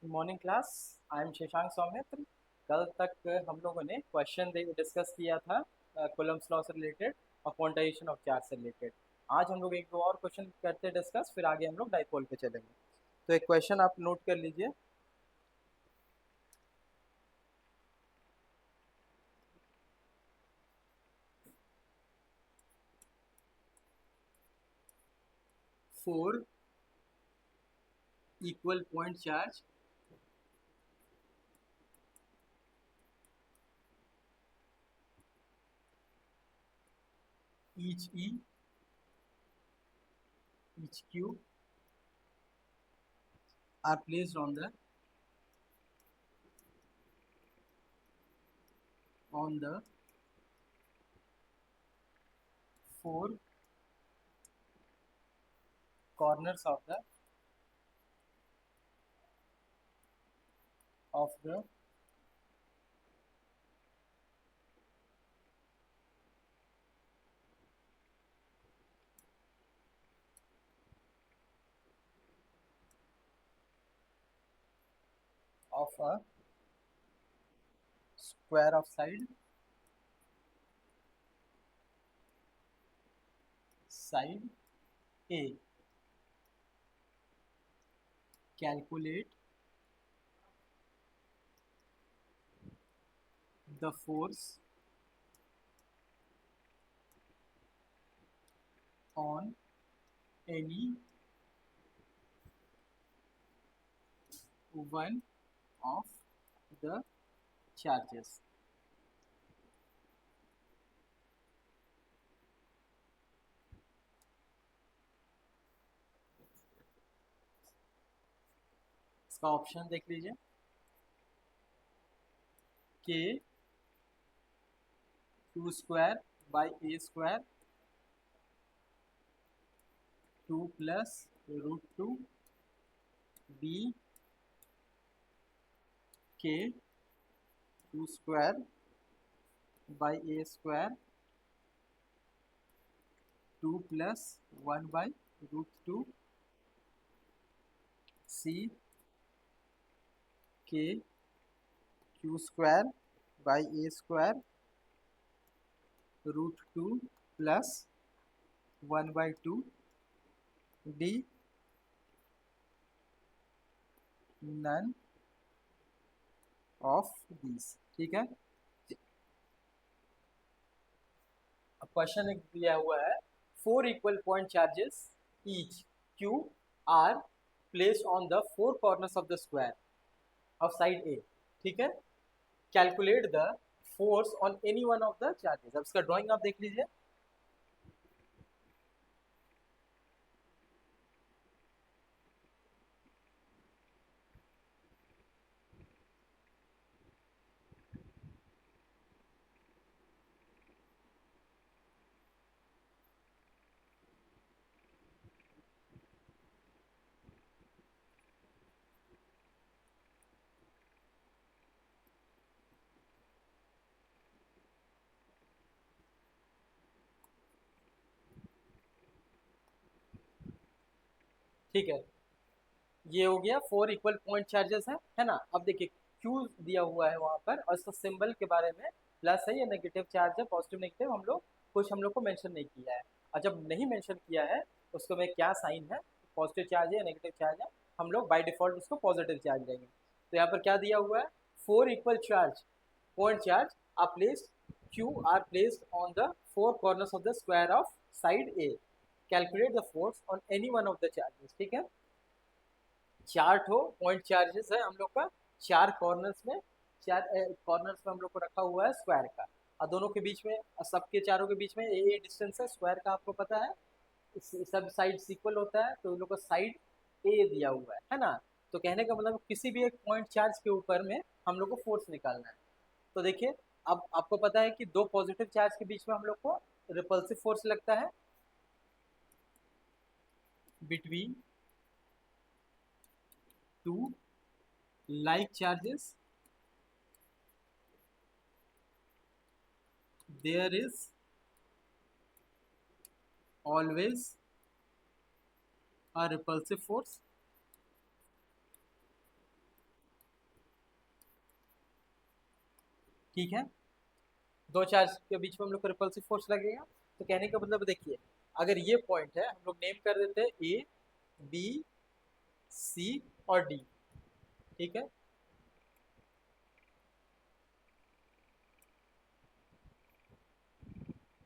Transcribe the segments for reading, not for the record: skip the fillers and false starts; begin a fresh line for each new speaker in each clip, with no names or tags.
Morning class. I am Shashank Soumitra. कल तक हम लोगों ने क्वेश्चन डिस्कस किया था कूलम्ब्स लॉ से रिलेटेड और क्वांटाइजेशन ऑफ चार्ज से रिलेटेड। आज हम लोग एक दो और क्वेश्चन करते हैं डिस्कस, फिर आगे हम लोग डाइपोल पे चलेंगे। तो एक क्वेश्चन आप नोट कर लीजिए। Four equal point charge each E, each Q are placed on the four corners of the of a square of side A. Calculate the force on any one of the charges. इसका option देख लीजिए। K Q square by A square, two plus root two, B K Q square by A square, two plus one by root two, C K Q square by A square, root two plus one by two, D none of these. ठीक है। Question एक दिया हुआ है, four equal point charges each Q are placed on the four corners of the square of side ए। ठीक है। Calculate the force on any one of the charges. अब इसका ड्राइंग आप देख लीजिए। ठीक है, ये हो गया फोर इक्वल पॉइंट चार्जेस है ना। अब देखिए क्यू दिया हुआ है वहां पर, और इसका सिंबल के बारे में प्लस है या नेगेटिव चार्ज है, पॉजिटिव नेगेटिव हम लोग को मेंशन नहीं किया है। और जब नहीं मेंशन किया है उसको में क्या साइन है, पॉजिटिव चार्ज है या नेगेटिव चार्ज है, हम लोग बाय डिफॉल्ट उसको पॉजिटिव चार्ज लेंगे। तो यहाँ पर क्या दिया हुआ है, four equal charge point charge are placed, Q are placed on the four corners of the square of side A. Calculate the force on any one of the charges. ठीक है। चार्ट हो पॉइंट चार्जेस है हम लोग का, चार corners में, चार कॉर्नर्स में हम लोग को रखा हुआ है स्क्वायर का, और दोनों के बीच में, सबके चारों के बीच में ये डिस्टेंस है स्क्वायर का, आपको पता है। सब साइड इक्वल होता है, तो इन लोग का साइड ए दिया हुआ है ना। तो कहने का मतलब किसी भी एक पॉइंट चार्ज के ऊपर में हम लोग को फोर्स निकालना है। तो देखिए, अब आपको पता है कि दो पॉजिटिव चार्ज के बीच में हम लोग को रिपल्सिव फोर्स लगता है between two like charges. There is always a repulsive force ठीक है, दो चार्ज के बीच में हम लोग को रिपल्सिव फोर्स लगेगा। तो कहने का मतलब देखिए, अगर ये पॉइंट है, हम लोग नेम कर देते हैं ए, बी, सी और डी। ठीक है,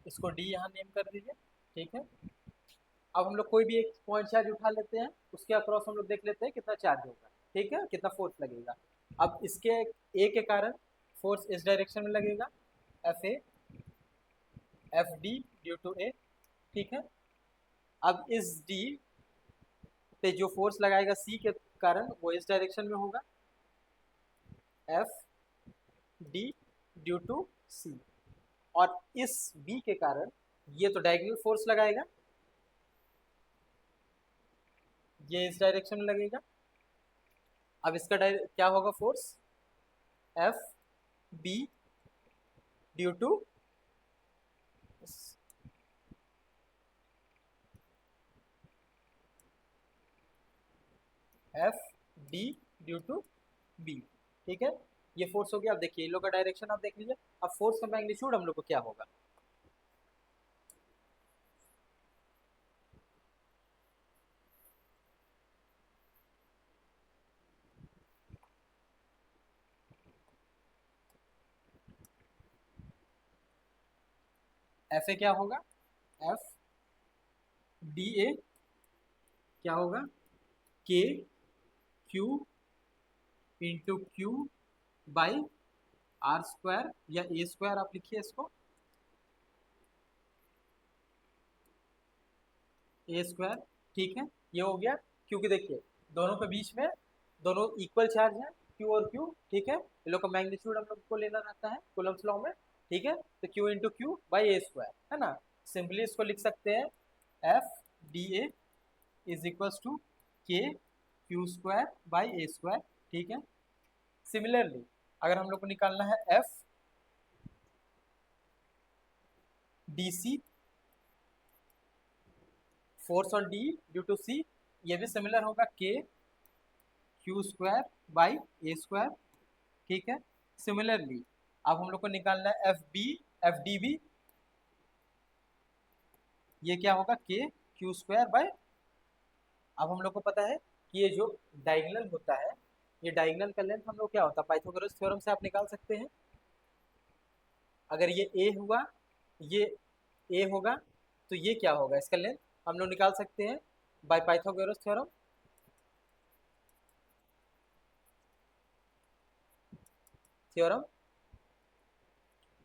इसको डी यहाँ नेम कर दीजिए। ठीक है, अब हम लोग कोई भी एक पॉइंट चार्ज उठा लेते हैं, उसके अक्रॉस हम लोग देख लेते हैं कितना चार्ज होगा। ठीक है, कितना फोर्स लगेगा। अब इसके ए के कारण फोर्स इस डायरेक्शन में लगेगा, F A, F D due to ए। ठीक है, अब इस डी पे जो फोर्स लगाएगा सी के कारण वो इस डायरेक्शन में होगा, एफ डी ड्यू टू सी। और इस बी के कारण ये तो डायगोनल फोर्स लगाएगा, ये इस डायरेक्शन में लगेगा। अब इसका क्या होगा force, F B due to F D due to B. ठीक है, ये फोर्स हो गया। अब देखिए इन लोग का डायरेक्शन आप देख लीजिए। अब फोर्स का मैग्नीट्यूड हम लोग को क्या होगा, एफ ए क्या होगा, एफ डी ए क्या होगा, K Q into Q by R square या ए स्क्वायर आप लिखिए इसको, ए स्क्वायर। ठीक है, ये हो गया। क्योंकि देखिए दोनों के बीच में दोनों इक्वल चार्ज है, क्यू और क्यू। ठीक है, इन लोग का मैग्नीट्यूड हम लोग को लेना रहता है कूलम्स लॉ में। ठीक है, तो Q into Q by A square है ना। सिंपली इसको लिख सकते हैं, F D A is equals to K Q square by A square. ठीक है, सिमिलरली अगर हम लोग को निकालना है F D C, force on D due to C, ये भी सिमिलर होगा, K Q square by A square. ठीक है, सिमिलरली अब हम लोग को निकालना है F B, F D B, ये क्या होगा, के क्यू स्क्वायर बाय। अब हम लोग को पता है कि ये जो डायगोनल होता है, ये डायगोनल का लेंथ हम लोग क्या होता है, पाइथागोरस थ्योरम से आप निकाल सकते हैं। अगर ये ए हुआ, ये ए होगा, तो ये क्या होगा, इसका लेंथ हम लोग निकाल सकते हैं बाय पाइथागोरस थ्योरम। थ्योरम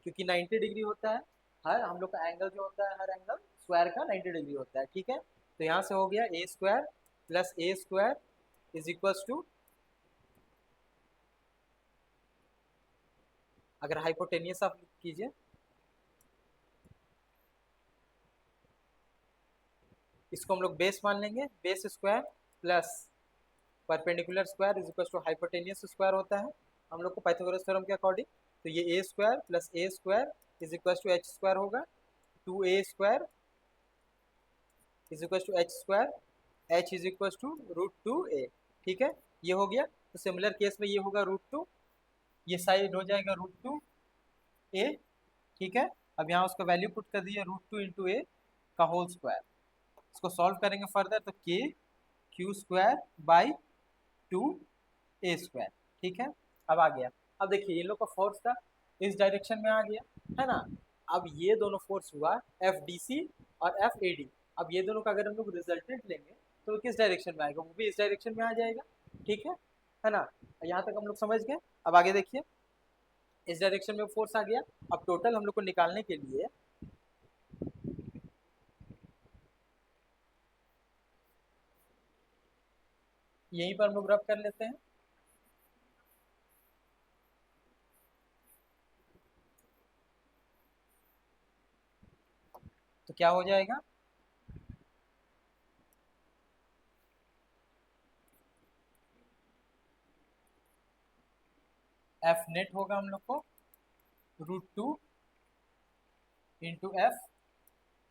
क्योंकि 90 डिग्री होता है, हर हम लोग का एंगल जो होता है, हर एंगल स्क्वायर का 90 डिग्री होता है। ठीक है, तो यहाँ से हो गया A square plus A square is equals to, अगर हाइपोटेनियस आप कीजिए, इसको हम लोग बेस मान लेंगे, base square plus perpendicular square is equal to hypotenuse square होता है हम लोग को पाइथागोरस थ्योरम के अकॉर्डिंग। तो ये A square plus A square is equal to H square होगा, 2a square is equal to H square, H is equal to root two ए। ठीक है, ये हो गया। तो सिमिलर केस में ये होगा रूट टू, ये साइड हो जाएगा रूट टू ए। ठीक है, अब यहाँ उसका वैल्यू पुट कर दिए, रूट टू इंटू ए का होल स्क्वायर। इसको सॉल्व करेंगे फर्दर, तो के Q square by two A square. ठीक है, अब आ गया। अब देखिए ये लोग का फोर्स का इस डायरेक्शन में आ गया है ना। अब ये दोनों फोर्स हुआ एफ डी सी और एफ ए डी। अब ये दोनों का अगर हम लोग रिजल्टेंट लेंगे तो किस डायरेक्शन में आएगा, वो भी इस डायरेक्शन में आ जाएगा। ठीक है ना। यहाँ तक हम लोग समझ गए। अब आगे देखिए, इस डायरेक्शन में फोर्स आ गया। अब टोटल हम लोग को निकालने के लिए यहीं पर हम लोग रब कर लेते हैं। तो क्या हो जाएगा, एफ नेट होगा हम लोग को रूट टू इंटू एफ,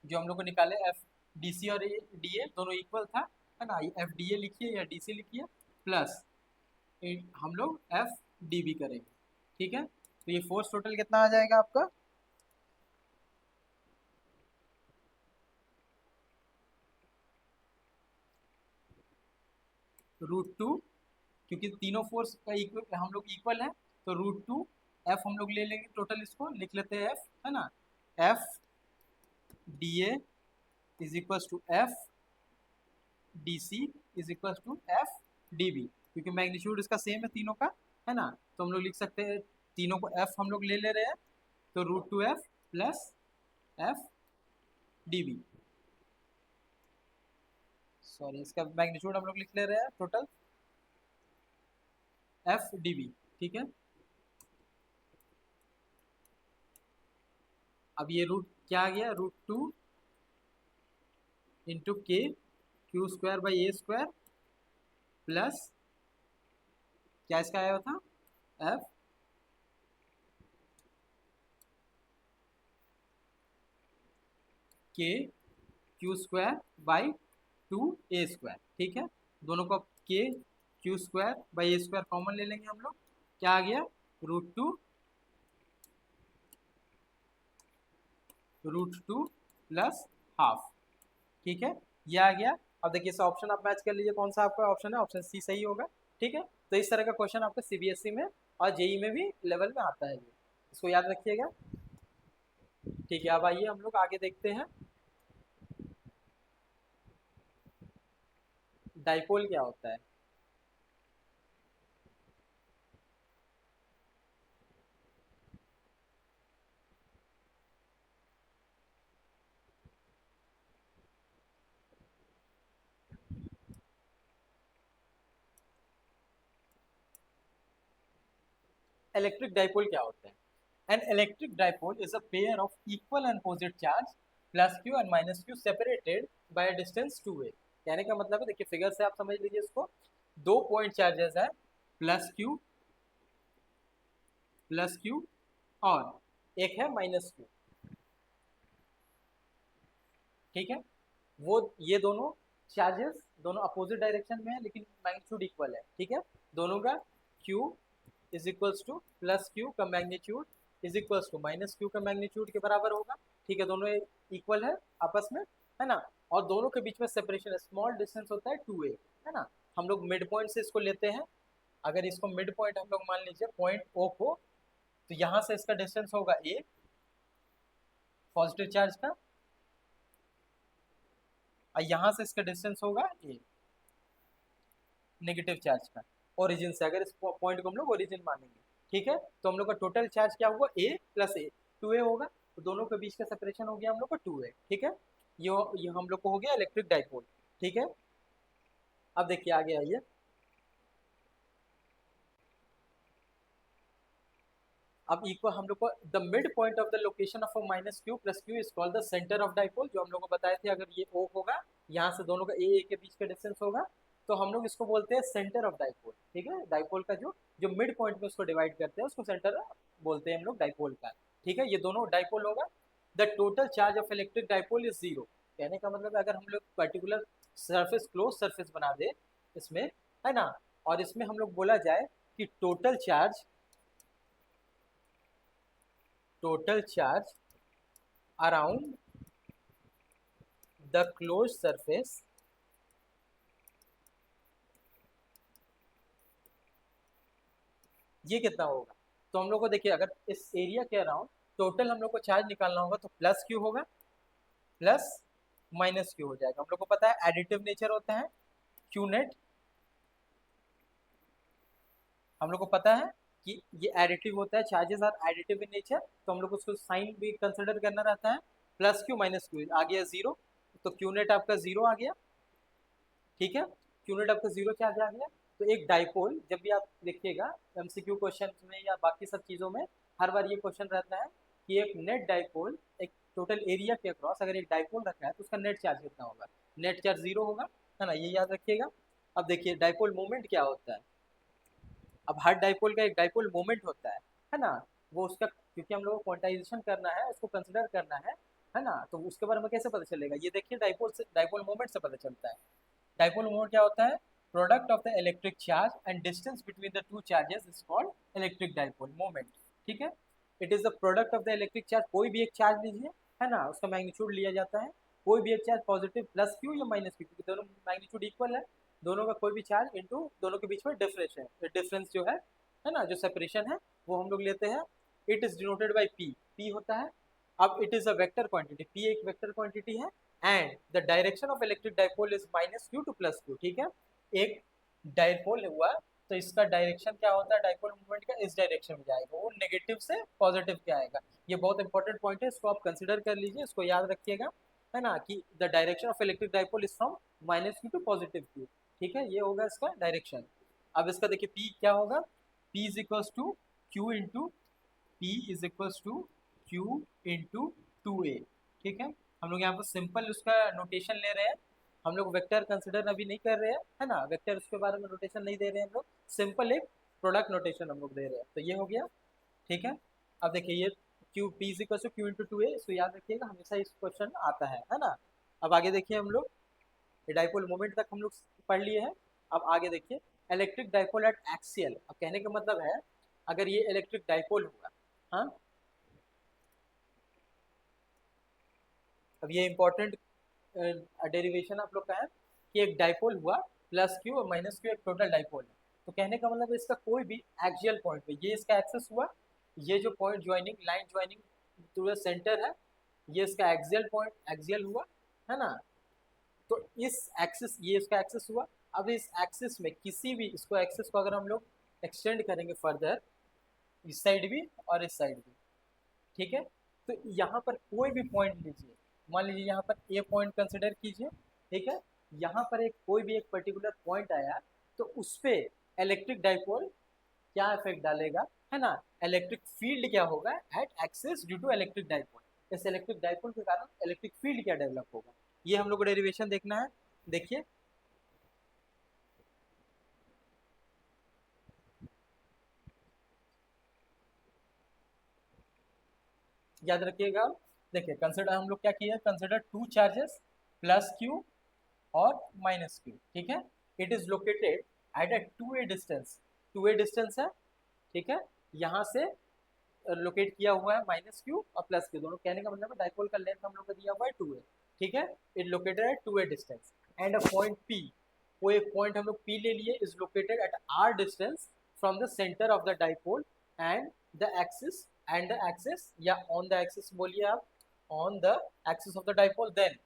जो हम लोग को निकाले एफ डी सी और डी ए दोनों इक्वल था, है ना। एफ डी ए लिखिए या डी सी लिखिए, प्लस हम लोग एफ डी बी करेंगे। ठीक है, तो ये फोर्स टोटल कितना आ जाएगा आपका, √2, क्योंकि तीनों फोर्स का इक्वल हम लोग इक्वल है, तो √2 एफ हम लोग ले लेंगे टोटल, इसको लिख लेते हैं एफ, है ना, F D A is equal to F D C is equal to F D B, क्योंकि मैग्नीट्यूड इसका सेम है तीनों का, है ना, तो हम लोग लिख सकते हैं तीनों को एफ हम लोग ले ले रहे हैं, तो √2 F plus F D B, sorry इसका मैग्नीट्यूड हम लोग लिख ले रहे हैं टोटल एफ डी बी, ठीक है। अब ये रूट क्या आ गया, √2 into K Q square by A square plus क्या इसका आया था, एफ के Q square by 2 A square, ठीक है। दोनों को के Q square by A square common ले लेंगे हम लोग, क्या आ गया, √2 प्लस हाफ, ठीक है, ये आ गया। अब देखिए इस ऑप्शन आप मैच कर लीजिए, कौन सा आपका ऑप्शन है, ऑप्शन सी सही होगा, ठीक है। तो इस तरह का क्वेश्चन आपका सीबीएसई में और जेई में भी लेवल में आता है, ये इसको याद रखिएगा, ठीक है। अब आइए हम लोग आगे देखते हैं डाइपोल क्या होता है। इलेक्ट्रिक डाइपोल क्या होता है, an electric dipole is a pair of equal and opposite charge plus Q and minus Q separated by a distance 2a, कहने का मतलब है, देखिए फिगर से आप समझ लीजिए इसको, दो पॉइंट चार्जेस है, प्लस क्यू और एक है माइनस क्यू, ठीक है। वो ये दोनों चार्जेस दोनों अपोजिट डायरेक्शन में है लेकिन मैग्नीट्यूड इक्वल है, ठीक है। दोनों का Q is equals to plus Q का magnitude is equals to minus Q का मैग्नीट्यूड के बराबर होगा, ठीक है। दोनों इक्वल है आपस में, है ना, और दोनों के बीच में सेपरेशन स्मॉल डिस्टेंस होता है 2a, है ना। हम लोग मिड पॉइंट से इसको लेते हैं, अगर इसको मिड पॉइंट हम लोग मान लीजिए पॉइंट O को, तो यहाँ से इसका डिस्टेंस होगा a पॉजिटिव चार्ज का, और यहाँ से इसका डिस्टेंस होगा a नेगेटिव चार्ज का, ओरिजिन से, अगर इस पॉइंट को हम लोग ओरिजिन मानेंगे, ठीक है। तो हम लोग का टोटल चार्ज क्या हुआ, a प्लस a 2a होगा, तो दोनों के बीच का सेपरेशन हो गया हम लोग का 2a, ठीक है। ये हम लोग को हो गया इलेक्ट्रिक डाइपोल, ठीक है। अब देखिए आगे आइए, अब इक्वल हम लोग को the mid point of the location of minus Q plus Q is called the centre of dipole, जो हम लोग को बताए थे, अगर ये O होगा, यहाँ से दोनों का ए के बीच का डिस्टेंस होगा, तो हम लोग इसको बोलते हैं सेंटर ऑफ डाइपोल, ठीक है। डाइपोल का जो जो मिड पॉइंट में उसको डिवाइड करते हैं उसको सेंटर बोलते हैं हम लोग डाइपोल का, ठीक है। ये दोनों डाइपोल होगा, the total charge of electric dipole is 0, कहने का मतलब अगर हम लोग पर्टिकुलर सरफेस क्लोज सरफेस बना दे इसमें, है ना, और इसमें हम लोग बोला जाए कि total charge around the close surface ये कितना होगा, तो हम लोग को देखिए अगर इस एरिया के अराउंड टोटल हम लोग को चार्ज निकालना होगा, तो प्लस क्यू होगा प्लस माइनस क्यू हो जाएगा, हम लोग को पता है एडिटिव नेचर होता है क्यू नेट, हम लोग को पता है कि ये एडिटिव होता है, charges are additive in nature, तो हम लोग उसको साइन भी कंसिडर करना रहता है, प्लस क्यू माइनस क्यू आ गया 0, तो क्यू नेट आपका 0 आ गया, ठीक है। क्यू नेट आपका 0 चार्ज आ गया, तो एक डाइपोल जब भी आप देखिएगा एमसीक्यू क्वेश्चन में या बाकी सब चीज़ों में हर बार ये क्वेश्चन रहता है कि एक नेट डाइपोल एक टोटल एरिया के अक्रॉस अगर एक डाइपोल रखा है तो उसका नेट चार्ज कितना होगा, नेट चार्ज 0 होगा, है ना, ये याद रखिएगा। अब देखिए डाइपोल मोमेंट क्या होता है, अब हर डाइपोल का एक डाइपोल मोमेंट होता है ना, वो उसका क्योंकि हम लोग को क्वांटाइजेशन करना है, उसको कंसिडर करना है ना, तो उसके बारे में कैसे पता चलेगा, ये देखिए डाइपोल मोमेंट से पता चलता है। डाइपोल मोमेंट क्या होता है, product of the electric charge and distance between the two charges is called electric dipole moment, ठीक है। It is the product of the electric charge, कोई भी एक चार्ज लीजिए, है ना, उसका मैग्नीट्यूड लिया जाता है, कोई भी एक चार्ज पॉजिटिव प्लस क्यू या माइनस क्यू, क्योंकि दोनों मैग्नीट्यूड इक्वल है, दोनों का कोई भी चार्ज इनटू दोनों के बीच में डिफरेंस है, डिफरेंस जो है ना, जो सेपरेशन है वो हम लोग लेते हैं, it is denoted by P, P होता है। अब it is a vector quantity, P एक वेक्टर क्वांटिटी है, and the direction of electric dipole is minus Q to plus Q, ठीक है। एक डाइपोल हुआ तो इसका डायरेक्शन क्या होता है, डाइपोल मूवमेंट का इस डायरेक्शन में जाएगा, वो नेगेटिव से पॉजिटिव क्या आएगा। ये बहुत इंपॉर्टेंट पॉइंट है, इसको आप कंसिडर कर लीजिए, इसको याद रखिएगा, है ना, कि the direction of electric dipole is from minus Q to positive Q, ठीक है, ये होगा इसका डायरेक्शन। अब इसका देखिए पी क्या होगा, P is equals to Q into P is equals to Q into two ए, ठीक है। हम लोग यहाँ पर सिंपल उसका नोटेशन ले रहे हैं, हम लोग वेक्टर कंसिडर अभी नहीं कर रहे हैं, है ना, वेक्टर उसके बारे में नोटेशन नहीं दे रहे हैं हम लोग, सिंपल एक प्रोडक्ट नोटेशन हम लोग दे रहे हैं, तो ये हो गया, ठीक है। अब देखिए ये Q P is equal to Q into two A, इसको याद रखिएगा, हमेशा इस क्वेश्चन आता है ना। अब आगे देखिए हम लोग डाइपोल मोमेंट तक हम लोग पढ़ लिए हैं, अब आगे देखिए इलेक्ट्रिक डाइपोल एट एक्सियल। अब कहने का मतलब है अगर ये इलेक्ट्रिक डाइपोल हुआ, हाँ, अब ये इंपॉर्टेंट डेरिवेशन आप लोग का है कि एक डाइपोल हुआ प्लस क्यू और माइनस क्यू एक टोटल डाइपोल है, तो कहने का मतलब इसका कोई भी एक्सियल पॉइंट पे, ये इसका एक्सेस हुआ, ये जो point joining line joining two the centre है, ये इसका एक्सियल पॉइंट एक्सियल हुआ, है ना, तो इस एक्सिस, ये इसका एक्सिस हुआ। अब इस एक्सिस में किसी भी, इसको एक्सिस को अगर हम लोग एक्सटेंड करेंगे फर्दर, इस साइड भी और इस साइड भी, ठीक है, तो यहाँ पर कोई भी पॉइंट लीजिए, मान लीजिए यहाँ पर ए पॉइंट कंसिडर कीजिए, ठीक है, यहाँ पर एक कोई भी एक पर्टिकुलर पॉइंट आया तो उस पे इलेक्ट्रिक डाइपोल क्या इफेक्ट डालेगा, है ना, इलेक्ट्रिक फील्ड क्या होगा at axis due to electric dipole, इस इलेक्ट्रिक डाइपोल के कारण इलेक्ट्रिक फील्ड क्या डेवलप होगा, ये हम लोग को डेरिवेशन देखना है। देखिए याद रखिएगा, देखिए कंसिडर हम लोग क्या किया, consider two charges plus Q और माइनस क्यू, ठीक है, it is located at a two A distance, two A distance है, ठीक है, यहाँ से लोकेट किया हुआ है माइनस क्यू और प्लस क्यू दोनों, कहने का मतलब है डाइपोल का लेंथ हम लोग को दिया हुआ है टू ए, ठीक है, it located at two A distance and a point P, वो एक पॉइंट हम लोग पी ले लिए, is located at R distance from the centre of the dipole and the axis, and the axis या ऑन द एक्सिस बोलिए आप, on the axis of the dipole, then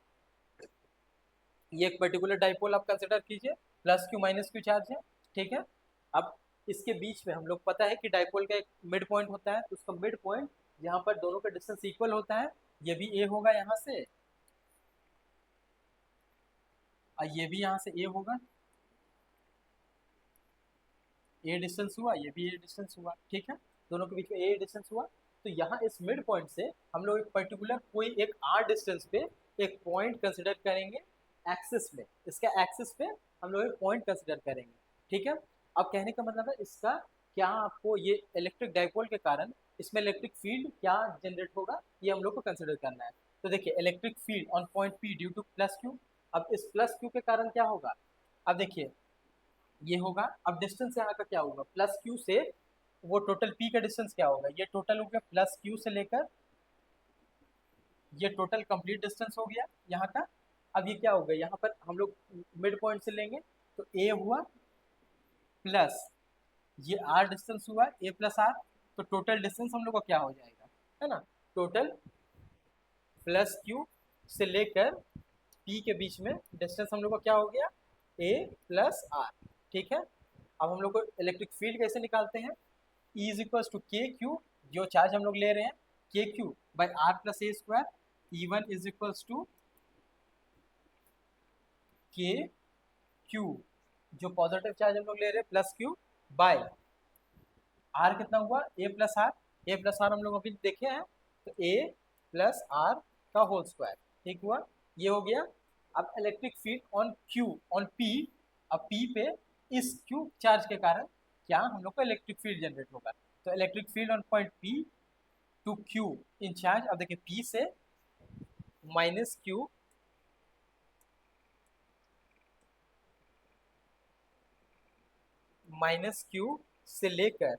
ये एक पर्टिकुलर डाइपोल आप कंसिडर कीजिए, plus Q minus Q charge है, ठीक है। अब इसके बीच में हम लोग पता है कि डाइपोल का एक मिड पॉइंट होता है, तो उसका मिड पॉइंट यहाँ पर दोनों का डिस्टेंस इक्वल होता है, ये भी ए होगा यहाँ से और ये भी यहाँ से ए होगा, ए डिस्टेंस हुआ, ये भी ए डिस्टेंस हुआ, ठीक है, दोनों के बीच में ए डिस्टेंस हुआ, तो यहाँ इस मिड पॉइंट से हम लोग एक पर्टिकुलर कोई एक आर डिस्टेंस पे एक पॉइंट कंसिडर करेंगे, एक्सिस में, इसका एक्सिस पे हम लोग एक पॉइंट कंसिडर करेंगे, ठीक है। अब कहने का मतलब है इसका क्या, आपको ये इलेक्ट्रिक डाइपोल के कारण इसमें इलेक्ट्रिक फील्ड क्या जनरेट होगा, ये हम लोग को कंसिडर करना है। तो देखिए electric field on point P due to plus Q, अब इस प्लस क्यू के कारण क्या होगा, अब देखिए ये होगा, अब डिस्टेंस यहाँ का क्या होगा प्लस क्यू से, वो टोटल पी का डिस्टेंस क्या होगा, ये टोटल हो गया प्लस क्यू से लेकर, ये टोटल कंप्लीट डिस्टेंस हो गया यहाँ का। अब ये क्या होगा, यहाँ पर हम लोग मिड पॉइंट से लेंगे, तो ए हुआ प्लस ये आर डिस्टेंस हुआ, ए प्लस आर, तो टोटल डिस्टेंस हम लोग का क्या हो जाएगा, है ना, टोटल प्लस क्यू से लेकर पी के बीच में डिस्टेंस हम लोग का क्या हो गया, ए प्लस आर, ठीक है। अब हम लोग को इलेक्ट्रिक फील्ड कैसे निकालते हैं, E is equal to K Q, जो चार्ज हम लोग ले रहे हैं, K Q by R plus A square, E one is equals to K Q, जो पॉजिटिव चार्ज हम लोग ले रहे हैं प्लस क्यू, बाय आर कितना हुआ, A plus R, A plus R हम लोग अभी देखे हैं, तो ए प्लस आर का होल स्क्वायर, ठीक हुआ, ये हो गया। अब electric field on Q, on P, अब पी पे इस क्यू चार्ज के कारण क्या हम लोग को इलेक्ट्रिक फील्ड जनरेट होगा, तो electric field on point P to Q in charge, अब देखिए पी से माइनस क्यू, माइनस क्यू से लेकर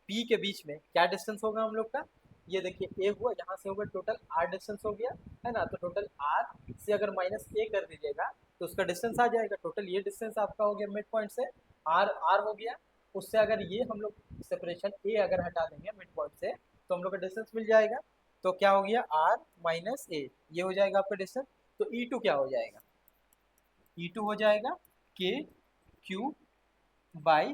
पी के बीच में क्या डिस्टेंस होगा हम लोग का, ये देखिए ए हुआ, यहाँ से होगा टोटल आर डिस्टेंस हो गया है ना, तो टोटल आर से अगर माइनस ए कर दीजिएगा तो उसका डिस्टेंस आ जाएगा, टोटल ये डिस्टेंस आपका हो गया मिड पॉइंट से, आर आर हो गया, उससे अगर ये हम लोग सेपरेशन ए अगर हटा देंगे मिड पॉइंट से तो हम लोग का डिस्टेंस मिल जाएगा, तो क्या हो गया आर माइनस ए, ये हो जाएगा आपका डिस्टेंस, तो ई टू क्या हो जाएगा, ई टू हो जाएगा के क्यू बाई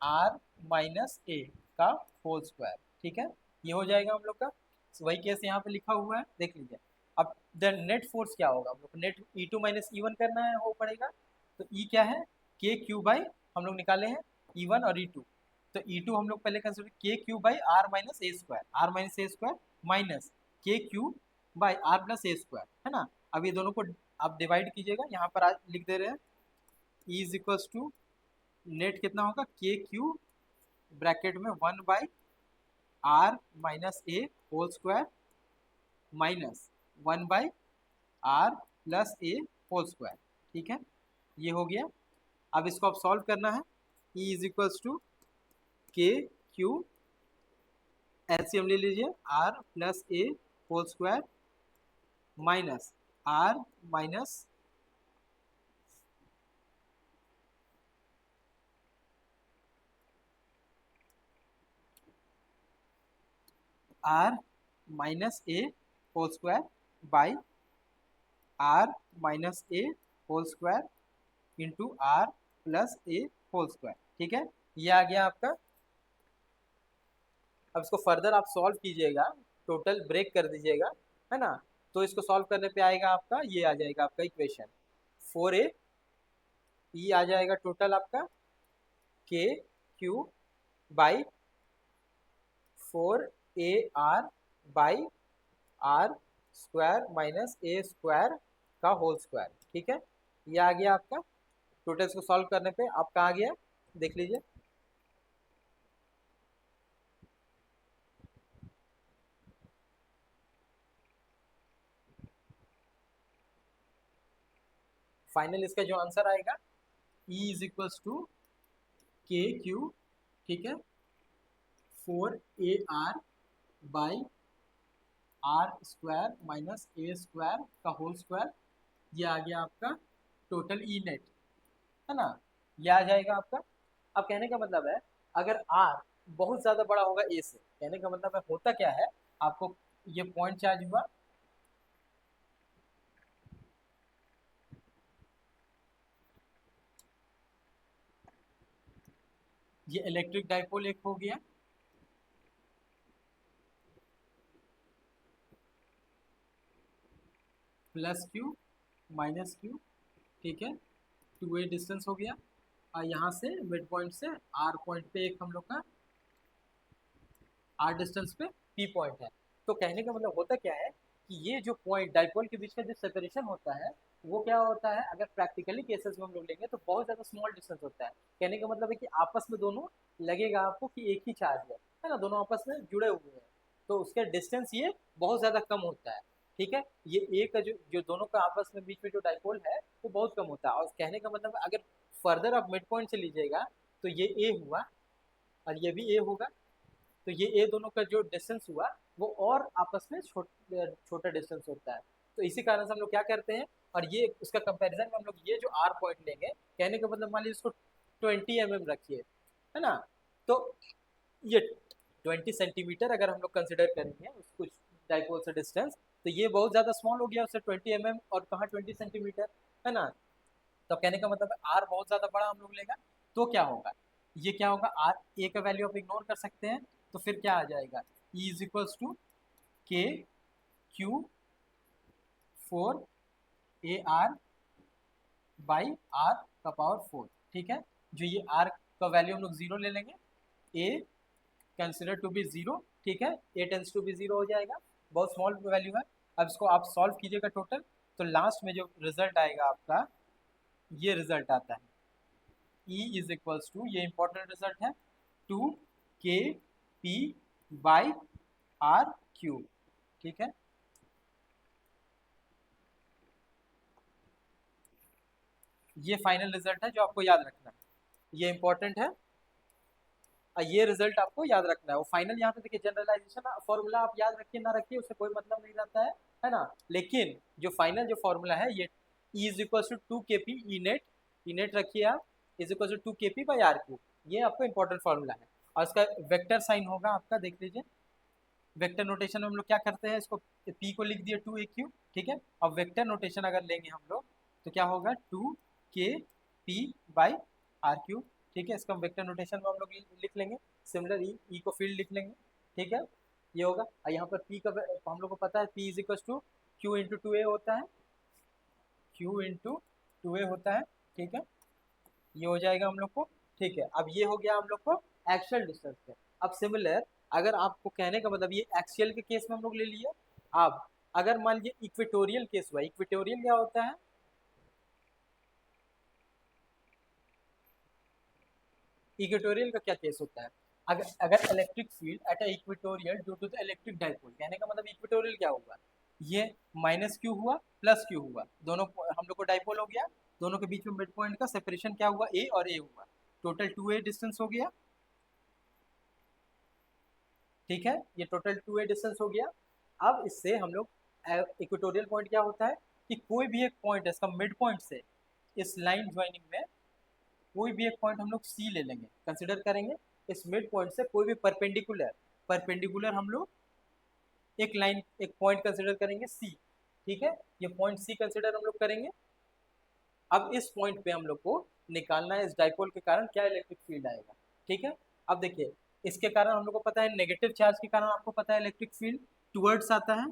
आर माइनस ए का होल स्क्वायर, ठीक है, ये हो जाएगा हम लोग का, वही केस यहाँ पे लिखा हुआ है देख लीजिए। अब द नेट फोर्स क्या होगा, हम लोग net E two minus E one करना है वो पड़ेगा, तो ई क्या है के क्यू बाई, हम लोग निकाले हैं ई वन और ई टू, तो ई टू हम लोग पहले consider K Q by R minus A square, R minus A square minus K Q by R plus A square, है ना। अब ये दोनों को आप डिवाइड कीजिएगा, यहाँ पर आज लिख दे रहे हैं E is equals to net कितना होगा के क्यू ब्रैकेट में 1 by R minus a whole square minus 1 by R plus a whole square, ठीक है, ये हो गया। अब इसको आप सॉल्व करना है, E is equals to K Q, LCM ले लीजिए, R plus a whole square minus R minus R minus a whole square by R minus a whole square into R plus a whole square, ठीक है, ये आ गया आपका। अब इसको फर्दर आप सॉल्व कीजिएगा, टोटल ब्रेक कर दीजिएगा, है ना, तो इसको सॉल्व करने पे आएगा आपका, ये आ जाएगा आपका इक्वेशन 4a, ई आ जाएगा टोटल आपका K Q by 4ar by R square minus A square का होल स्क्वायर, ठीक है, ये आ गया आपका। टोटल इसको सॉल्व करने पे आपका आ गया, देख लीजिए, फाइनल इसका जो आंसर आएगा E is equals to K Q, ठीक है, 4ar by R square minus A square का होल स्क्वायर, ये आ गया आपका टोटल ई नेट, है ना, ये आ जाएगा आपका। अब कहने का मतलब है अगर आर बहुत ज्यादा बड़ा होगा ए से, कहने का मतलब है होता क्या है, आपको ये पॉइंट चार्ज हुआ, ये इलेक्ट्रिक डाइपोल एक हो गया, प्लस क्यू माइनस क्यू, ठीक है, 2a डिस्टेंस हो गया, और यहाँ से मिड पॉइंट से आर पॉइंट पे एक हम लोग का आर डिस्टेंस पे पी पॉइंट है। तो कहने का मतलब होता क्या है कि ये जो पॉइंट डाइपोल के बीच का जो सेपरेशन होता है वो क्या होता है, अगर प्रैक्टिकली केसेस में हम लोग लेंगे तो बहुत ज़्यादा स्मॉल डिस्टेंस होता है। कहने का मतलब है कि आपस में दोनों लगेगा आपको कि एक ही चार्ज है ना, दोनों आपस में जुड़े हुए हैं, तो उसका डिस्टेंस ये बहुत ज़्यादा कम होता है, ठीक है, ये ए का जो जो दोनों का आपस में बीच में जो डाइपोल है वो बहुत कम होता है। और कहने का मतलब अगर फर्दर आप मिड पॉइंट से लीजिएगा तो ये ए हुआ और ये भी ए होगा, तो ये ए दोनों का जो डिस्टेंस हुआ वो और आपस में छोटा डिस्टेंस होता है। तो इसी कारण से हम लोग क्या करते हैं, और ये उसका कंपैरिजन में हम लोग ये जो आर पॉइंट लेंगे, कहने का मतलब मान लीजिए इसको 20 mm रखिए, है ना, तो ये 20 सेंटीमीटर अगर हम लोग कंसिडर करेंगे उस कुछ डाइपोल से डिस्टेंस, तो ये बहुत ज़्यादा स्मॉल हो गया उससे 20 mm, और कहाँ 20 सेंटीमीटर, है ना, तो कहने का मतलब आर बहुत ज़्यादा बड़ा हम लोग लेगा, तो क्या होगा, ये क्या होगा, आर ए का वैल्यू आप इग्नोर कर सकते हैं, तो फिर क्या आ जाएगा, ई is equals to K Q 4ar by are का पावर 4, ठीक है, जो ये आर का वैल्यू हम लोग जीरो ले लेंगे, ए कंसिडर टू बी जीरो, ठीक है, ए टेंस टू बी जीरो हो जाएगा, बहुत स्मॉल वैल्यू है। अब इसको आप सॉल्व कीजिएगा टोटल, तो लास्ट में जो रिजल्ट आएगा आपका ये रिजल्ट आता है, E इज इक्वल्स टू, ये इंपॉर्टेंट रिजल्ट है, 2 kp बाई आर क्यूब, ठीक है, ये फाइनल रिजल्ट है जो आपको याद रखना है, ये इंपॉर्टेंट है। ये रिजल्ट आपको याद रखना है। वो फाइनल यहाँ पे देखिए जनरलाइजेशन फॉर्मूला आप याद रखिए ना रखिए उससे कोई मतलब नहीं रहता है ना। लेकिन जो फाइनल जो फॉर्मूला है ये E is equal to 2 kp E net, E net रखिए आप, is equal to 2 kp by R cube. ये आपको इंपॉर्टेंट फॉर्मूला है। और इसका वेक्टर साइन होगा आपका, देख लीजिए वेक्टर नोटेशन में हम लोग क्या करते हैं, इसको पी को लिख दिए 2 a क्यूब, ठीक है। अब वेक्टर नोटेशन अगर लेंगे हम लोग तो क्या होगा 2 kp बाई आर क्यूब, ठीक है। इसका वेक्टर नोटेशन में हम लोग लिख लेंगे, सिमिलर ई को फील्ड लिख लेंगे, ठीक है। ये होगा, और यहाँ पर पी का हम लोग को पता है P is equal to Q into 2a होता है, क्यू इंटू 2a होता है, ठीक है। ये हो जाएगा हम लोग को, ठीक है। अब ये हो गया हम लोग को एक्चुअल डिस्टेंस पे। अब सिमिलर अगर आपको कहने का मतलब ये एक्सियल के केस में हम लोग ले लिए। अब अगर मान लीजिए इक्वेटोरियल केस हुआ, इक्वेटोरियल क्या होता है, इक्वेटोरियल का क्या केस होता है, अगर अगर electric field at equatorial due to the electric dipole, कहने का मतलब इक्वेटोरियल क्या हुआ, ये माइनस क्यू हुआ प्लस क्यू हुआ, दोनों हम लोग को डाइपोल हो गया, दोनों के बीच में मिड पॉइंट का सेपरेशन क्या हुआ, ए और ए हुआ, टोटल 2a डिस्टेंस हो गया, ठीक है। ये टोटल 2a डिस्टेंस हो गया। अब इससे हम लोग इक्वेटोरियल पॉइंट क्या होता है कि कोई भी एक पॉइंट है इसका मिड पॉइंट से इस लाइन ज्वाइनिंग में कोई भी एक पॉइंट हम लोग सी ले लेंगे, कंसिडर करेंगे इस मिड पॉइंट से कोई भी परपेंडिकुलर, परपेंडिकुलर हम लोग एक लाइन एक पॉइंट कंसिडर करेंगे सी, ठीक है। ये पॉइंट सी कंसिडर हम लोग करेंगे। अब इस पॉइंट पे हम लोग को निकालना है इस डाइपोल के कारण क्या इलेक्ट्रिक फील्ड आएगा, ठीक है। अब देखिए इसके कारण हम लोग को पता है नेगेटिव चार्ज के कारण आपको पता है इलेक्ट्रिक फील्ड टुवर्ड्स आता है,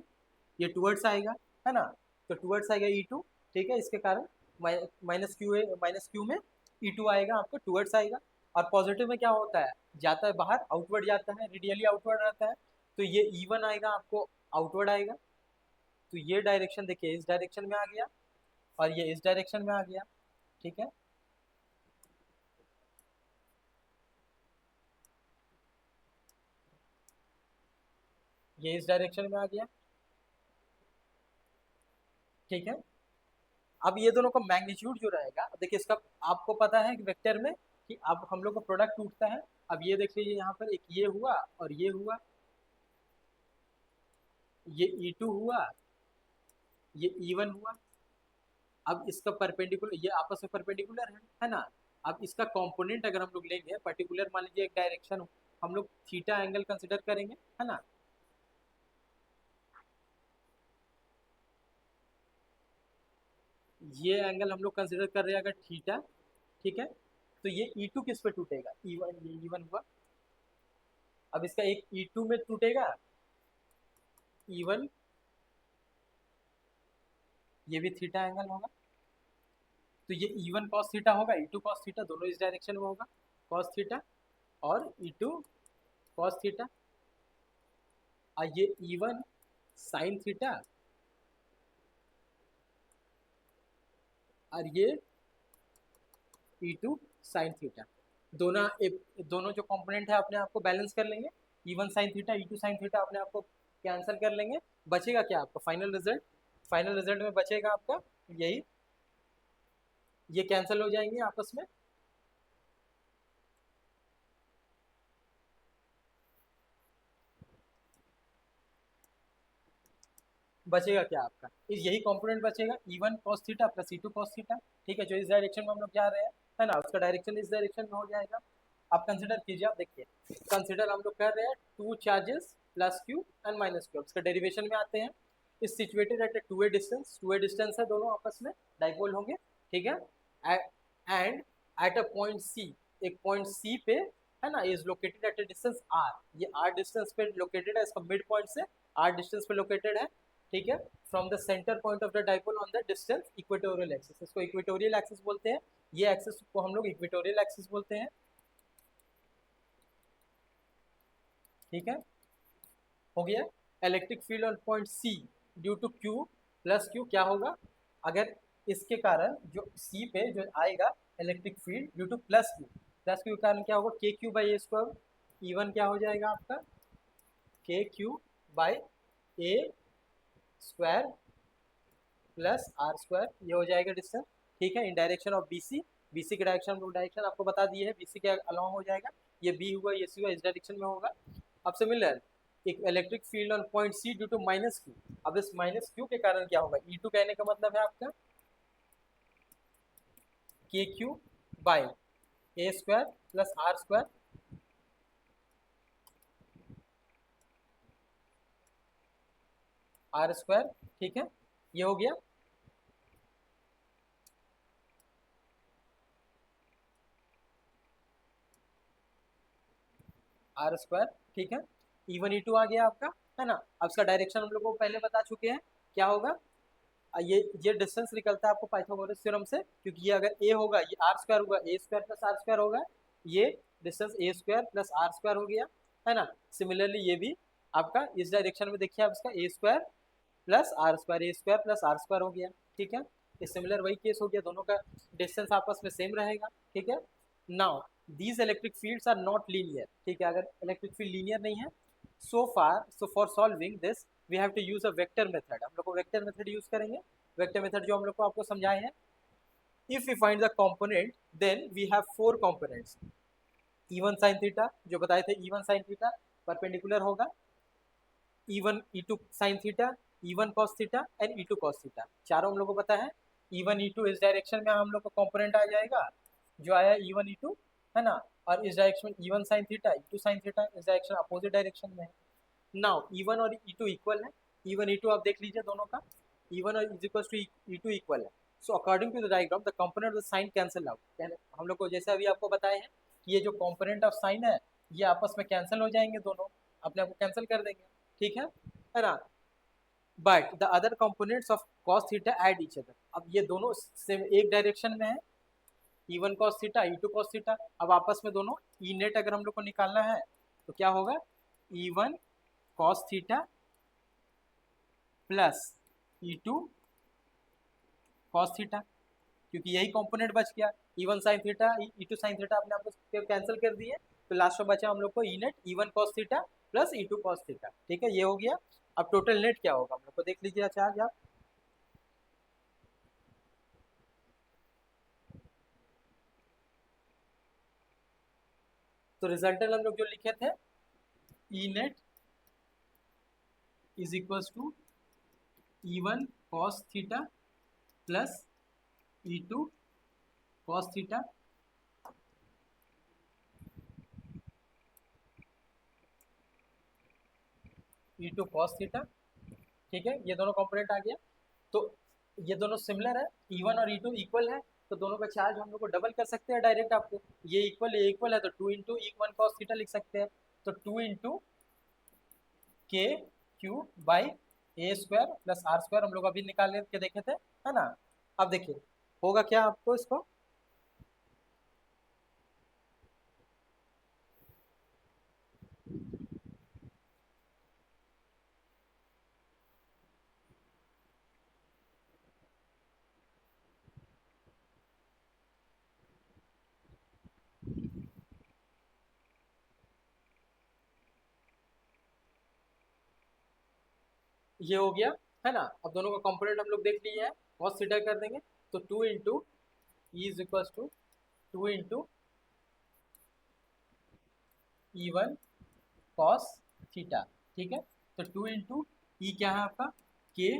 ये टुवर्ड्स आएगा, है ना। तो टुवर्ड्स आएगा E2, ठीक है। इसके कारण माइनस क्यू में E2 आएगा, आपको टुवर्ड्स आएगा। और पॉजिटिव में क्या होता है, जाता है बाहर, आउटवर्ड जाता है, रेडियली आउटवर्ड रहता है, तो ये E1 आएगा आपको आउटवर्ड आएगा। तो ये डायरेक्शन देखिए इस डायरेक्शन में आ गया और ये इस डायरेक्शन में आ गया, ठीक है। ये इस डायरेक्शन में आ गया, ठीक है। अब ये दोनों का मैग्नीट्यूड जो रहेगा देखिए इसका आपको पता है कि वेक्टर में कि अब हम लोग का प्रोडक्ट टूटता है। अब ये देख लीजिए यहाँ पर एक ये हुआ और ये हुआ, ये E2 हुआ, ये E1 हुआ। अब इसका परपेंडिकुलर ये आपस में परपेंडिकुलर है ना। अब इसका कंपोनेंट अगर हम लोग लेंगे पर्टिकुलर, मान लीजिए एक डायरेक्शन हम लोग थीटा एंगल कंसिडर करेंगे, है ना। ये एंगल हम लोग कंसिडर कर रहे हैं अगर थीटा, ठीक है। तो ये E2 किस पे टूटेगा, E1, ये E1 हुआ। अब इसका एक E2 में टूटेगा, E1, ये भी थीटा एंगल होगा। तो ये E1 कॉस थीटा होगा, E2 कॉस थीटा, दोनों इस डायरेक्शन में होगा कॉस थीटा, और E2 कॉस थीटा। और ये E1 साइन थीटा, और ये E2 साइन थीटा। दोनों जो कंपोनेंट है अपने आप को बैलेंस कर लेंगे, E1 sine theta E2 sine theta अपने आप को कैंसिल कर लेंगे। बचेगा क्या आपका फाइनल रिजल्ट, फाइनल रिजल्ट में बचेगा आपका यही, ये कैंसिल हो जाएंगे आपस में। बचेगा क्या आपका, इस यही कंपोनेंट बचेगा E1 cos theta plus E2 cos theta, ठीक है। जो इस डायरेक्शन में हम लोग जा रहे हैं, है ना, उसका डायरेक्शन इस डायरेक्शन में हो जाएगा। आप कंसिडर कीजिए, आप देखिए कंसिडर हम लोग कर रहे हैं two charges plus Q and minus Q, उसका डेरिवेशन में आते हैं। इस situated at a two A distance है, दोनों आपस में डाइपोल होंगे, ठीक है। And at a point C, एक पॉइंट सी पे, है ना, is located at a distance R, ये आर डिस्टेंस पे लोकेटेड है, इसका मिड पॉइंट से आर डिस्टेंस पे लोकेटेड है, ठीक है। From the centre point of the dipole on the distance equatorial axis, इसको इक्वेटोरियल एक्सिस बोलते हैं, ये एक्सिस को हम लोग इक्वेटोरियल एक्सिस बोलते हैं, ठीक है। हो गया। Electric field on point C due to Q plus Q क्या होगा, अगर इसके कारण जो सी पे जो आएगा electric field due to plus Q के कारण क्या होगा K Q by A square, E1 क्या हो जाएगा आपका K Q by A square plus R square, ये हो जाएगा डिस्टेंस, ठीक है। In direction of BC, BC के डायरेक्शन आपको बता दिए है, BC के अलाउ हो जाएगा। ये बी हुआ, ये सी हुआ, इस डायरेक्शन में होगा। अब सिमिलर एक electric field on point C due to minus Q, अब इस माइनस क्यू के कारण क्या होगा, ई टू कहने का मतलब है आपका K Q by A square plus R square, R square, ठीक है, ये हो गया। आर स्क्वायर, ठीक है, E1 E2 आ गया आपका, है ना। अब इसका डायरेक्शन हम लोग को पहले बता चुके हैं क्या होगा, ये डिस्टेंस निकलता है आपको पाइथागोरस थ्योरम से, क्योंकि ये अगर ए होगा ये आर स्क्वायर होगा, a square plus R square होगा, ये distance a square plus R square हो गया, है ना। सिमिलरली ये भी आपका इस डायरेक्शन में देखिए, आप इसका A square plus R square, A square plus R square हो गया, ठीक है। ये सिमिलर वही केस हो गया, दोनों का डिस्टेंस आपस में सेम रहेगा, ठीक है। Now these electric fields are not linear, ठीक है, अगर इलेक्ट्रिक फील्ड लीनियर नहीं है, so for solving this we have to use a vector method, हम लोग को वेक्टर मेथड यूज करेंगे। वेक्टर मेथड जो हम लोग को आपको समझाए हैं, if we find the component then we have four components, E1 sin theta जो बताए थे, E1 sin थीटा परपेंडिकुलर होगा, E1 E2 sin theta, E1 cos theta and E2 cos theta, चारों हम लोग को पता है। E1 E2 इस डायरेक्शन में हम लोग का कंपोनेंट आ जाएगा जो आया E1 E2, है ना, और इस डायरेक्शन में E1 sin theta, E2 sin theta, इस डायरेक्शन अपोजिट डायरेक्शन में है। नाउ E1 और E2 इक्वल है, E1 E2 आप देख लीजिए दोनों का, E1 और is equal to E2 equal है। So according to the diagram the component of the sine cancel out, हम लोग को जैसे अभी आपको बताए हैं कि ये जो कंपोनेंट ऑफ साइन है ये आपस में कैंसिल हो जाएंगे, दोनों अपने आप को कैंसिल कर देंगे, ठीक है ना। But the other components of cos theta add each other, अब ये दोनों सेम एक डायरेक्शन में है, E1 cos theta, E2 cos theta, अब आपस में दोनों ई नेट अगर हम लोग को निकालना है तो क्या होगा, E1 cos theta plus E2 cos theta, क्योंकि यही कंपोनेंट बच गया, E1 sin theta, E2 sin theta अपने आप को कैंसिल कर दिए, तो लास्ट में बचा हम लोग को E net E1 cos theta plus E2 cos theta, ठीक है, ये हो गया। अब टोटल नेट क्या होगा हम लोग को देख लीजिए, चार्ज आप, तो रिजल्टेंट हम लोग जो लिखे थे, E net is equals to E1 cos theta plus E2 cos theta, E2 cos theta, ठीक है, ये दोनों कंपोनेंट आ गया। तो ये दोनों सिमिलर है, E1 और E2 इक्वल है, तो दोनों का चार्ज हम लोग को डबल कर सकते हैं डायरेक्ट, आपको ये इक्वल है तो 2 इंटू E1 cos थीटा लिख सकते हैं, तो 2 into K Q by A square plus R square हम लोग अभी निकाल के देखे थे, है ना। अब देखिए होगा क्या आपको इसको, ये हो गया, है ना। अब दोनों का कंपोनेंट हम लोग देख लिए हैं, cos थीटा कर देंगे, तो 2 into E is equal to 2 into E1 cos theta, ठीक है, तो 2 इंटू ई क्या है आपका, K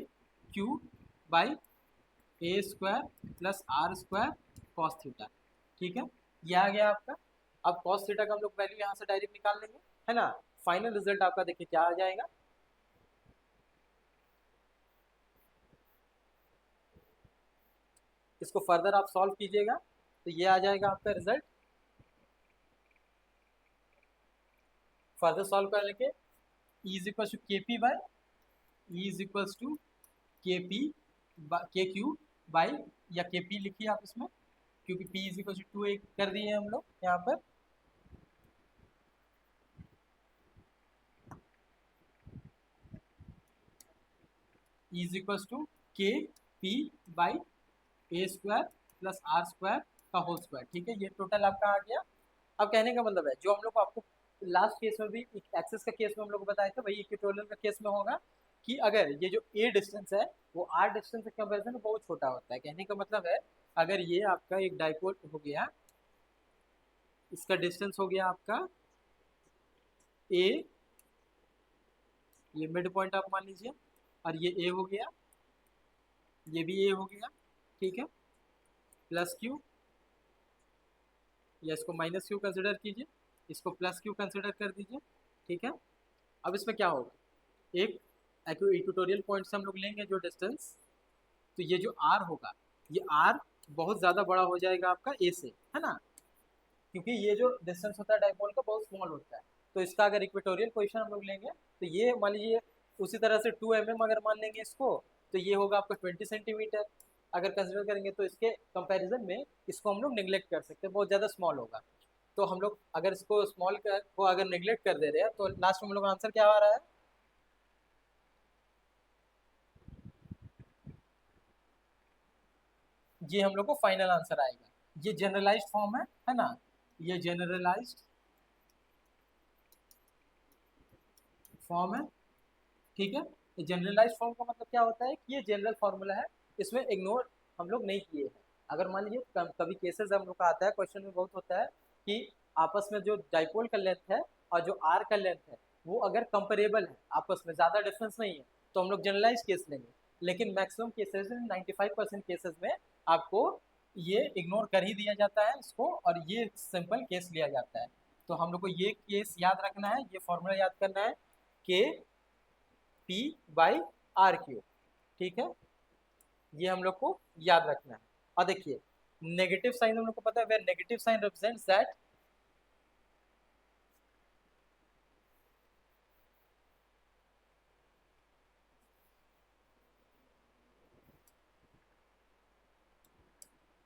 Q by A square plus R square cos theta, ठीक है, ये आ गया आपका। अब कॉस थीटा का हम लोग वैल्यू यहाँ से डायरेक्ट निकाल लेंगे, है ना। फाइनल रिजल्ट आपका देखिए क्या आ जाएगा, इसको फर्दर आप सॉल्व कीजिएगा तो ये आ जाएगा आपका रिजल्ट, फर्दर सॉल्व करने के E is equal to K P by E is equal to K P K Q by, या के पी लिखिए आप इसमें, क्योंकि पी इज इक्वल टू 2 कर दिए हम लोग यहाँ पर, is equal to K P by A square plus R square का होल स्क्वायर, ठीक है, ये टोटल आपका आ गया। अब कहने का मतलब है जो हम लोग को आपको लास्ट केस में भी एक्सेस का केस में हम लोग को बताया था, वही इक्वेटोरियल का केस में होगा कि अगर ये जो ए डिस्टेंस है वो आर डिस्टेंस के कंपेरिजन में बहुत छोटा होता है, कहने का मतलब है अगर ये आपका एक डाइपोल हो गया, इसका डिस्टेंस हो गया आपका ए, ये मिड पॉइंट आप मान लीजिए, और ये ए हो गया, ये भी ए हो गया, ठीक है, प्लस क्यू, या इसको माइनस क्यू कंसिडर कीजिए, इसको प्लस क्यू कंसिडर कर दीजिए, ठीक है। अब इसमें क्या होगा, एक इक्वेटोरियल पॉइंट से हम लोग लेंगे जो डिस्टेंस, तो ये जो आर होगा, ये आर बहुत ज़्यादा बड़ा हो जाएगा आपका ए से, है ना, क्योंकि ये जो डिस्टेंस होता है डायपोल का बहुत स्मॉल होता है। तो इसका अगर इक्वेटोरियल पोजीशन हम लोग लेंगे, तो ये मान लीजिए उसी तरह से 2 mm अगर मान लेंगे इसको, तो ये होगा आपका 20 सेंटीमीटर अगर कंसिडर करेंगे, तो इसके कंपैरिजन में इसको हम लोग निगलेक्ट कर सकते हैं, बहुत ज़्यादा स्मॉल होगा। तो हम लोग अगर इसको स्मॉल को अगर निगलेक्ट कर दे रहे हैं, तो लास्ट में हम लोग का आंसर क्या आ रहा है, ये हम लोग को फाइनल आंसर आएगा। ये जनरलाइज्ड फॉर्म है ना, ये जनरलाइज्ड फॉर्म है, ठीक है। ये जनरलाइज फॉर्म का मतलब क्या होता है कि ये जनरल फॉर्मूला है, इसमें इग्नोर हम लोग नहीं किए हैं। अगर मान लीजिए कभी केसेस हम लोग का आता है, क्वेश्चन में बहुत होता है कि आपस में जो डाइपोल का लेंथ है और जो आर का लेंथ है, वो अगर कंपेरेबल है, आपस में ज़्यादा डिफरेंस नहीं है, तो हम लोग जनरलाइज केस लेंगे। लेकिन मैक्सिमम केसेस में 95% केसेस में आपको ये इग्नोर कर ही दिया जाता है इसको, और ये सिंपल केस लिया जाता है। तो हम लोग को ये केस याद रखना है, ये फॉर्मूला याद करना है, के पी बाई आर क्यू, ठीक है, ये हम लोग को याद रखना है। और देखिए नेगेटिव साइन हम लोग को पता है, where negative sign represents that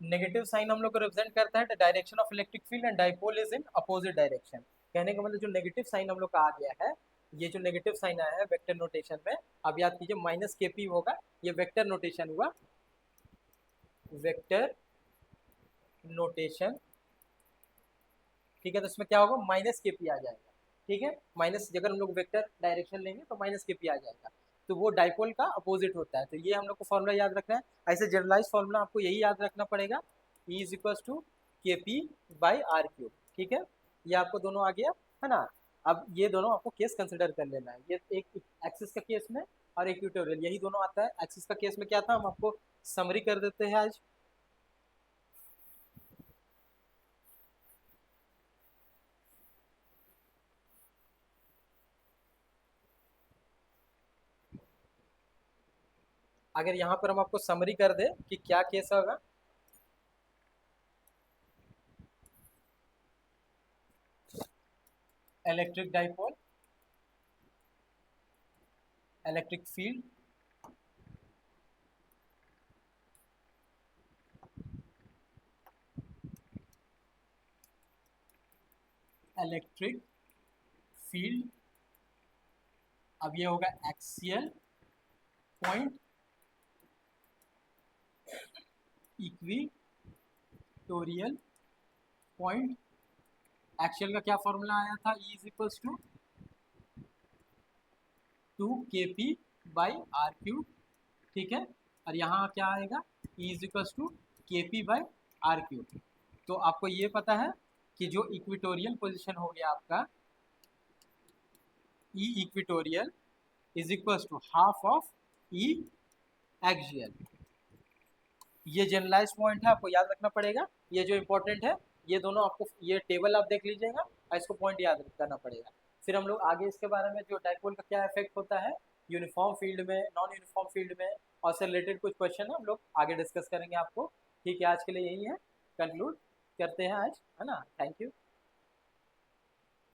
negative sign हम लोग को रिप्रेजेंट करता है direction of electric field and dipole is in opposite direction. कहने का मतलब जो नेगेटिव साइन हम लोग का आ गया है, ये जो नेगेटिव साइन आया है वेक्टर नोटेशन में, अब याद कीजिए माइनस के पी होगा, ये वेक्टर नोटेशन हुआ, वेक्टर नोटेशन, ठीक है। तो इसमें क्या होगा, माइनस के पी आ जाएगा, ठीक है, माइनस, अगर हम लोग वेक्टर डायरेक्शन लेंगे तो माइनस के पी आ जाएगा, तो वो डाइपोल का अपोजिट होता है। तो ये हम लोग को फॉर्मूला याद रखना है। ऐसे जनरलाइज फॉर्मूला आपको यही याद रखना पड़ेगा, ई is equal to K P by are Q, ठीक है। ये आपको दोनों आ गया, है ना। अब ये दोनों आपको केस कंसिडर कर लेना है, ये एक एक्सिस का केस में और इक्वेटोरियल, यही दोनों आता है। एक्सिस का केस में क्या था, हम आपको समरी कर देते हैं आज। अगर यहाँ पर हम आपको समरी कर दे कि क्या केस होगा, electric dipole, electric field, electric field, अब ये होगा axial point, equatorial point. Axial का क्या फॉर्मूला आया था, ई is equal to K P by are Q, ठीक है। और यहाँ क्या आएगा, E is equal to K P by are Q. तो आपको ये पता है कि जो इक्विटोरियल पोजीशन हो गया आपका, E equatorial is equal to half of E axial. ये जनरलाइज पॉइंट है, आपको याद रखना पड़ेगा, ये जो इंपॉर्टेंट है, ये दोनों आपको, ये टेबल आप देख लीजिएगा और इसको पॉइंट याद करना पड़ेगा। फिर हम लोग आगे इसके बारे में, जो डाइपोल का क्या इफेक्ट होता है यूनिफॉर्म फील्ड में, नॉन यूनिफॉर्म फील्ड में, और से रिलेटेड कुछ क्वेश्चन है, हम लोग आगे डिस्कस करेंगे आपको। ठीक है, आज के लिए यही है, कंक्लूड करते हैं आज, है ना। Thank you.